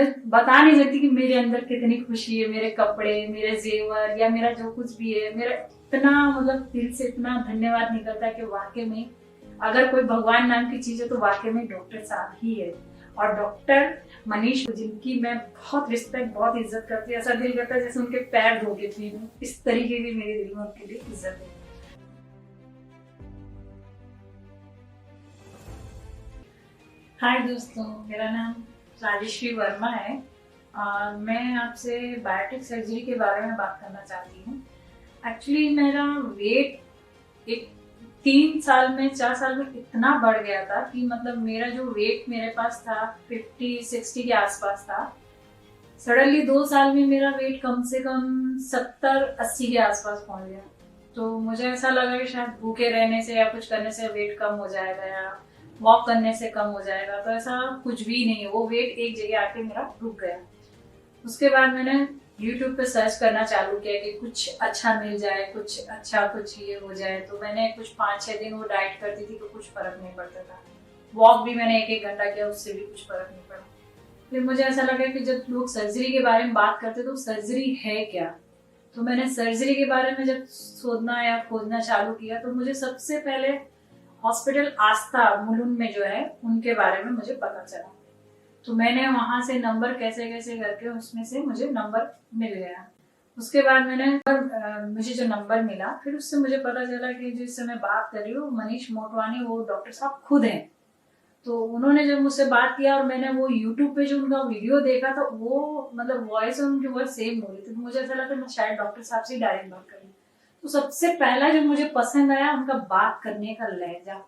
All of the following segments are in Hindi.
मैं बता नहीं सकती कि मेरे अंदर कितनी खुशी है। मेरे कपड़े, मेरे जेवर या मेरा जो कुछ भी है, मेरा इतना मतलब दिल से इतना धन्यवाद निकलता है कि वाकई में अगर कोई भगवान नाम की चीज है तो वाकई में डॉक्टर साहब ही है। और डॉक्टर मनीष, जिनकी मैं बहुत रिस्पेक्ट, बहुत इज्जत करती हूँ, ऐसा दिल करता है जैसे उनके पैर धो के थी। इस तरीके की मेरे दिल में उनके लिए इज्जत है। हाय दोस्तों, मेरा नाम राजेश्री वर्मा है और मैं आपसे बायोटिक सर्जरी के बारे में बात करना चाहती हूँ। एक्चुअली मेरा वेट एक 3 साल में 4 साल में इतना बढ़ गया था कि मतलब मेरा जो वेट मेरे पास था 50-60 के आसपास था। सडनली 2 साल में मेरा वेट कम से कम 70-80 के आसपास पहुंच गया। तो मुझे ऐसा लगा कि शायद भूखे रहने से या कुछ करने से वेट कम हो जाएगा या वॉक करने से कम हो जाएगा, तो ऐसा कुछ भी नहीं है। वो वेट एक जगह आके मेरा रुक गया। उसके बाद मैंने YouTube पे सर्च करना चालू किया कि कुछ अच्छा मिल जाए, कुछ अच्छा कुछ ये हो जाए। तो मैंने कुछ 5-6 दिन वो डाइट करती थी तो कुछ फर्क नहीं पड़ता था। वॉक भी मैंने 1-1 घंटा किया, उससे भी कुछ फर्क नहीं पड़ा। फिर मुझे ऐसा लगा कि जब लोग सर्जरी के बारे में बात करते तो सर्जरी है क्या। तो मैंने सर्जरी के बारे में जब सोचना या खोजना चालू किया तो मुझे सबसे पहले हॉस्पिटल आस्था मुलुंड में जो है उनके बारे में मुझे पता चला। तो मैंने वहां से नंबर कैसे कैसे करके उसमें से मुझे नंबर मिल गया। उसके बाद मुझे जो नंबर मिला, फिर उससे मुझे पता चला कि जिससे मैं बात कर रही हूँ मनीष मोटवानी, वो डॉक्टर साहब खुद हैं। तो उन्होंने जब मुझसे बात किया और मैंने वो यूट्यूब पे जो उनका वीडियो देखा तो वो मतलब वॉइस और उनकी वॉइस सेम हो रही थी। तो मुझे ऐसा लगा मैं शायद डॉक्टर साहब से डायरेक्ट बात करूँ। तो सबसे पहला जो मुझे पसंद आया उनका बात करने का लहजा।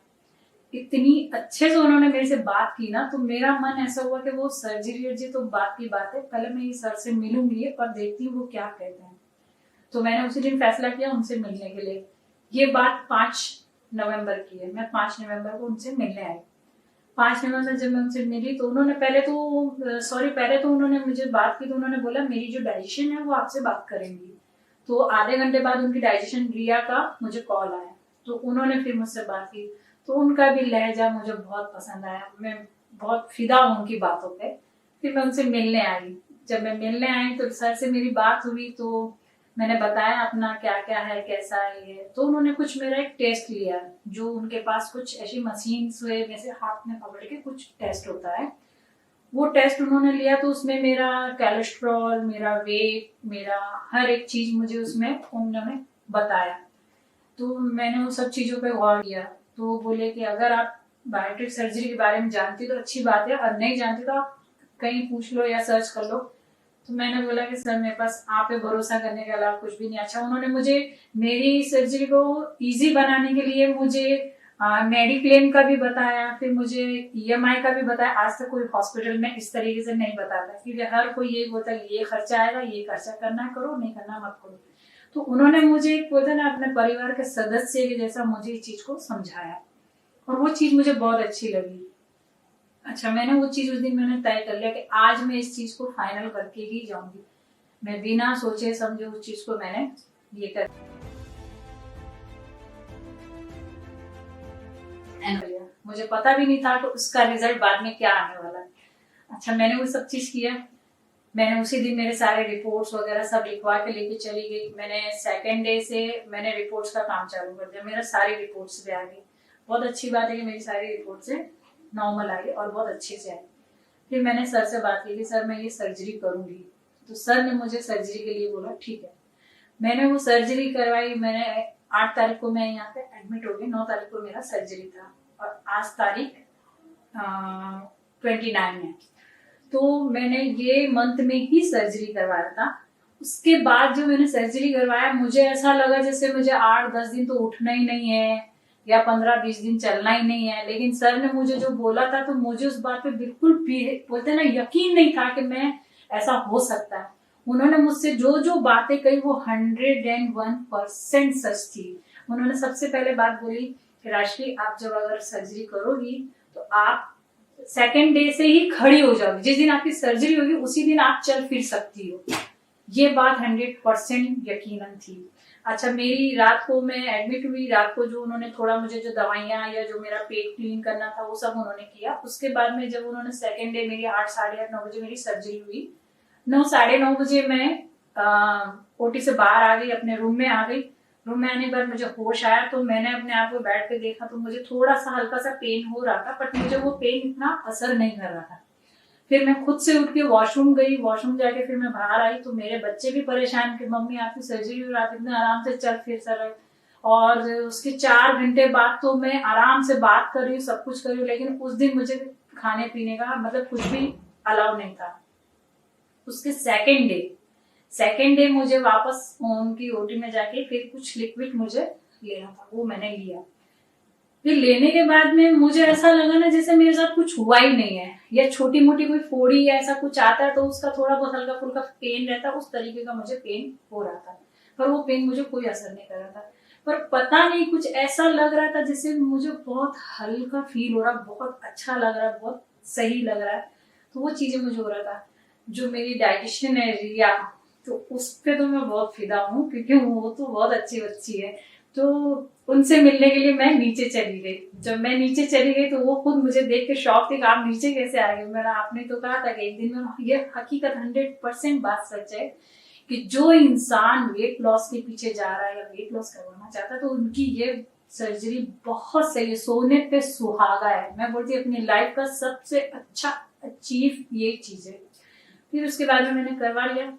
इतनी अच्छे से उन्होंने मेरे से बात की ना, तो मेरा मन ऐसा हुआ कि वो सर्जरी तो बात की बात है, पहले मैं ये सर से मिलूंगी और देखती हूँ वो क्या कहते हैं। तो मैंने उसी दिन फैसला किया उनसे मिलने के लिए। ये बात 5 नवंबर की है। मैं 5 नवंबर को उनसे मिलने आई। 5 नवंबर जब मैं उनसे मिली तो उन्होंने पहले तो उन्होंने मुझे बात की। तो उन्होंने बोला मेरी जो डाइजेशन है वो आपसे बात करेंगी। तो आधे घंटे बाद उनकी डाइजेशन रिया का मुझे कॉल आया, तो उन्होंने फिर मुझसे बात की। तो उनका भी लहजा मुझे बहुत पसंद आया। मैं बहुत फिदा हूँ उनकी बातों पे। फिर मैं उनसे मिलने आई। जब मैं मिलने आई तो सर से मेरी बात हुई, तो मैंने बताया अपना क्या क्या है, कैसा है ये। तो उन्होंने कुछ मेरा एक टेस्ट लिया, जो उनके पास कुछ ऐसी मशीन हुए जैसे हाथ में पकड़ के कुछ टेस्ट होता है, वो टेस्ट उन्होंने लिया। तो उसमें मेरा कोलेस्ट्रॉल, मेरा वेट, मेरा हर एक चीज मुझे उसमें उन्होंने बताया। तो मैंने उन सब चीजों पे गौर किया। तो वो बोले कि अगर आप बायोटिक सर्जरी के बारे में जानती तो अच्छी बात है, और नहीं जानती तो आप कहीं पूछ लो या सर्च कर लो। तो मैंने बोला कि सर मेरे पास आप पे भरोसा करने के अलावा कुछ भी नहीं। अच्छा, उन्होंने मुझे मेरी सर्जरी को इजी बनाने के लिए मुझे मेडिक्लेम का भी बताया, फिर मुझे EMI का भी बताया। आज तक कोई हॉस्पिटल में इस तरीके से नहीं बताता, क्योंकि हर कोई ये बोलता है ये खर्चा आएगा, ये खर्चा करना करो, नहीं करना मत करो। तो उन्होंने मुझे एक बोलते ना अपने परिवार के सदस्य के जैसा मुझे इस चीज को समझाया, और वो चीज मुझे बहुत अच्छी लगी। अच्छा, मैंने वो चीज उस दिन मैंने तय कर लिया कि आज मैं इस चीज को फाइनल करके ही जाऊंगी। मैं बिना सोचे समझे उस चीज को मैंने ये कर लिया। मुझे पता भी नहीं था कि उसका रिजल्ट बाद में क्या आने वाला है। अच्छा, मैंने वो सब चीज किया। मैंने उसी दिन मेरे सारे रिपोर्ट्स वगैरह सब लिखवा के लेके चली गई। मैंने सेकेंड डे से मैंने रिपोर्ट्स का काम चालू कर दिया। मेरा सारी रिपोर्ट्स भी आ गई। बहुत अच्छी बात है कि मेरी सारी रिपोर्ट्स नॉर्मल आई और बहुत अच्छे से आई। फिर मैंने सर से बात की कि सर मैं ये सर्जरी करूंगी। तो सर ने मुझे सर्जरी के लिए बोला ठीक है। मैंने वो सर्जरी करवाई। मैंने 8 तारीख को मैं यहाँ पे एडमिट हो गई। 9 तारीख को मेरा सर्जरी था और आज तारीख 29 है। तो मैंने ये मंथ में ही सर्जरी करवाया था। उसके बाद जो मैंने सर्जरी करवाया, मुझे ऐसा लगा जैसे मुझे 8-10 दिन तो उठना ही नहीं है या 15-20 दिन चलना ही नहीं है। लेकिन सर ने मुझे जो बोला था तो मुझे उस बात पे बिल्कुल भी बोलते ना यकीन नहीं था कि मैं ऐसा हो सकता है। उन्होंने मुझसे जो जो बातें कही वो 101% सच थी। उन्होंने सबसे पहले बात बोली कि राशि, आप जब अगर सर्जरी करोगी तो आप सेकेंड डे से ही खड़ी हो जाओगी। जिस दिन आपकी सर्जरी होगी उसी दिन आप चल फिर सकती हो। ये बात 100% यकीनन थी। अच्छा, मेरी रात को मैं एडमिट हुई, रात को जो उन्होंने थोड़ा मुझे जो दवाइयाँ या जो मेरा पेट क्लीन करना था वो सब उन्होंने किया। उसके बाद में जब उन्होंने सेकेंड डे मेरी 8 साढ़े 8 9 बजे मेरी सर्जरी हुई, 9 साढ़े 9 बजे मैं ओटी से बाहर आ गई, अपने रूम में आ गई। रूम में आने के बाद मुझे होश आया तो मैंने अपने आप को बेड पे देखा तो मुझे थोड़ा सा हल्का सा पेन हो रहा था, बट मुझे वो पेन इतना असर नहीं कर रहा था। फिर मैं खुद से उठ के वॉशरूम गई, वॉशरूम जाके फिर मैं बाहर आई तो मेरे बच्चे भी परेशान कि मम्मी आपकी सर्जरी हुई, आप इतने आराम से चल फिर रहे। और उसके 4 घंटे बाद तो मैं आराम से बात कर रही हूँ, सब कुछ कर रही हूँ, लेकिन उस दिन मुझे खाने पीने का मतलब कुछ भी अलाउ नहीं था। उसके सेकेंड डे मुझे वापस उनकी ओटी में जाके फिर कुछ लिक्विड मुझे लेना था, वो मैंने लिया। फिर लेने के बाद में मुझे ऐसा लगा ना जैसे मेरे साथ कुछ हुआ ही नहीं है, या छोटी मोटी कोई फोड़ी या ऐसा कुछ आता है तो उसका थोड़ा बहुत हल्का फुल्का पेन रहता है, उस तरीके का मुझे पेन हो रहा था। पर वो पेन मुझे कोई असर नहीं कर रहा था। पर पता नहीं कुछ ऐसा लग रहा था जैसे मुझे बहुत हल्का फील हो रहा, बहुत अच्छा लग रहा है, बहुत सही लग रहा है। तो वो चीजें मुझे हो रहा था। जो मेरी डाइटिशियन है रिया, तो उस पे तो मैं बहुत फिदा हूँ क्योंकि वो तो बहुत अच्छी बच्ची है। तो उनसे मिलने के लिए मैं नीचे चली गई। जब मैं नीचे चली गई तो वो खुद मुझे देख के शौक थी कि आप नीचे कैसे आ गए। मैंने आपने तो कहा था कि एक दिन में, ये हकीकत 100% बात सच है कि जो इंसान वेट लॉस के पीछे जा रहा है या वेट लॉस करवाना चाहता है तो उनकी ये सर्जरी बहुत सही है, सोने पे सुहागा है। मैं बोलती अपनी लाइफ का सबसे अच्छा अचीव ये चीज है। फिर उसके बाद में मैंने करवा लिया।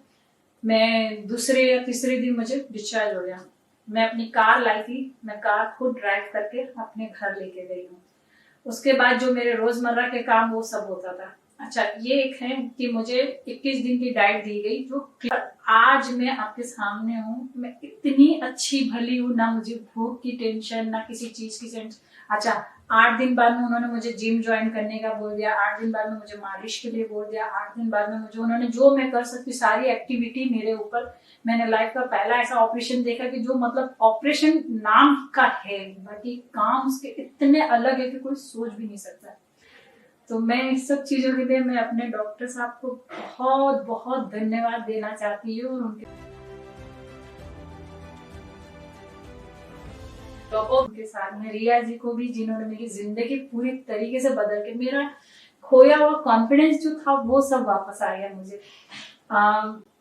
मैं दूसरे या तीसरे दिन मुझे डिस्चार्ज हो गया। मैं अपनी कार लाई थी, मैं कार खुद ड्राइव करके अपने घर लेके गई हूँ। उसके बाद जो मेरे रोजमर्रा के काम वो सब होता था। अच्छा, ये एक है कि मुझे 21 दिन की डाइट दी गई, जो आज मैं आपके सामने हूँ। मैं इतनी अच्छी भली हूँ, ना मुझे भूख की टेंशन, ना किसी चीज की टेंशन। अच्छा, 8 दिन बाद में उन्होंने मुझे जिम ज्वाइन करने का बोल दिया, 8 दिन बाद में मुझे मालिश के लिए बोल दिया, 8 दिन बाद में मुझे उन्होंने जो मैं कर सकती सारी एक्टिविटी मेरे ऊपर। मैंने लाइफ का पहला ऐसा ऑपरेशन देखा कि जो मतलब ऑपरेशन नाम का है, बाकी काम उसके इतने अलग है कि कोई सोच भी नहीं सकता। तो मैं इस सब चीजों के लिए मैं अपने डॉक्टर साहब को बहुत बहुत धन्यवाद देना चाहती हूँ। उनके साथ में रिया जी को भी, जिन्होंने मेरी जिंदगी पूरी तरीके से बदल के, मेरा खोया हुआ कॉन्फिडेंस जो था वो सब वापस आ गया मुझे।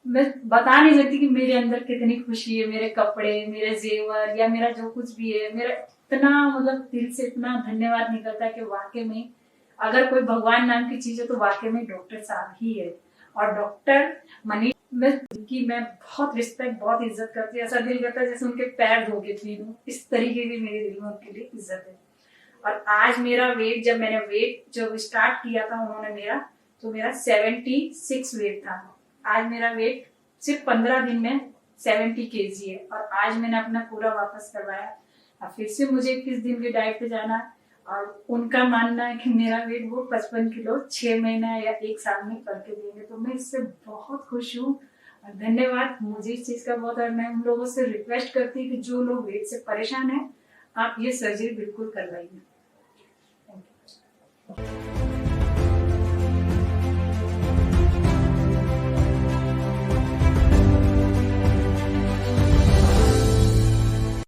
मैं बता नहीं सकती कि मेरे अंदर कितनी खुशी है। मेरे कपड़े, मेरे जेवर या मेरा जो कुछ भी है, मेरा इतना मतलब दिल से इतना धन्यवाद निकलता है कि वाकई में अगर कोई भगवान नाम की चीज है तो वाकई में डॉक्टर साहब ही है। और डॉक्टर मनीष की मैं बहुत रिस्पेक्ट, बहुत इज्जत करती हूँ। ऐसा दिल करता है जैसे उनके पैर धो के पी लूं, इस तरीके की मेरे दिल में उनके लिए इज्जत है। और आज मेरा वेट, जब मैंने वेट जब स्टार्ट किया था उन्होंने मेरा, तो मेरा 76 वेट था। आज मेरा वेट सिर्फ 15 दिन में 70 kg है। और आज मैंने अपना पूरा वापस करवाया। अब फिर से मुझे 21 दिन की डाइट पे जाना है। और उनका मानना है कि मेरा वेट वो 55 किलो 6 महीना या 1 साल में करके देंगे। तो मैं इससे बहुत खुश हूँ और धन्यवाद मुझे इस चीज का बहुत। और मैं उन लोगों से रिक्वेस्ट करती हूँ कि जो लोग वेट से परेशान है, आप ये सर्जरी बिल्कुल करवाइए।